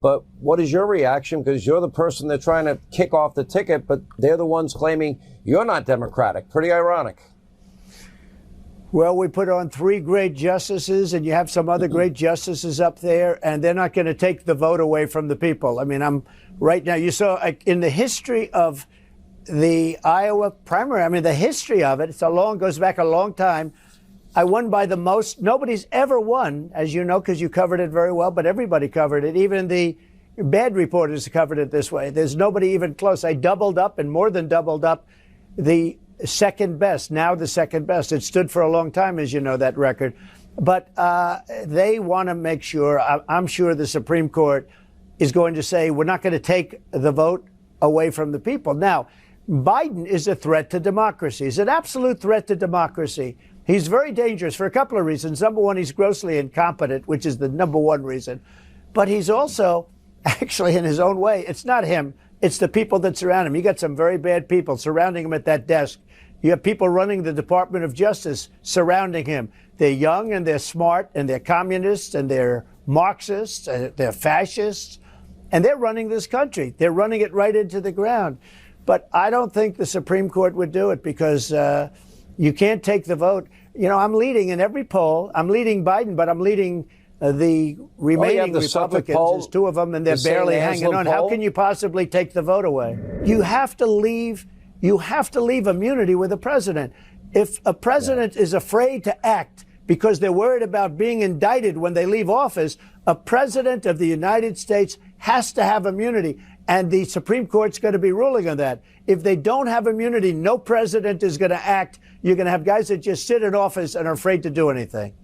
But what is your reaction? Because you're the person they're trying to kick off the ticket, but they're the ones claiming you're not Democratic. Pretty ironic. Well, we put on 3 great justices, and you have some other great justices up there, and they're not going to take the vote away from the people. I mean, I'm right now, you saw in the history of the Iowa primary, I mean, the history of it, goes back a long time. I won by the most. Nobody's ever won, as you know, because you covered it very well, but everybody covered it. Even the bad reporters covered it this way. There's nobody even close. I doubled up and more than doubled up the second best, now the second best. It stood for a long time, as you know, that record. But they want to make sure, I'm sure the Supreme Court is going to say, we're not going to take the vote away from the people. Now, Biden is a threat to democracy. He's an absolute threat to democracy. He's very dangerous for a couple of reasons. Number one, he's grossly incompetent, which is the number one reason. But he's also, actually, in his own way, it's not him. It's the people that surround him. You got some very bad people surrounding him at that desk. You have people running the Department of Justice surrounding him. They're young and they're smart and they're communists and they're Marxists and they're fascists. And they're running this country. They're running it right into the ground. But I don't think the Supreme Court would do it because you can't take the vote. You know, I'm leading in every poll. I'm leading Biden, but I'm leading the remaining Republicans. There's 2 of them, and they're barely hanging on. How can you possibly take the vote away? You have to leave immunity with the president. If a president is afraid to act because they're worried about being indicted when they leave office, a president of the United States has to have immunity. And the Supreme Court's going to be ruling on that. If they don't have immunity, no president is going to act. You're going to have guys that just sit in office and are afraid to do anything.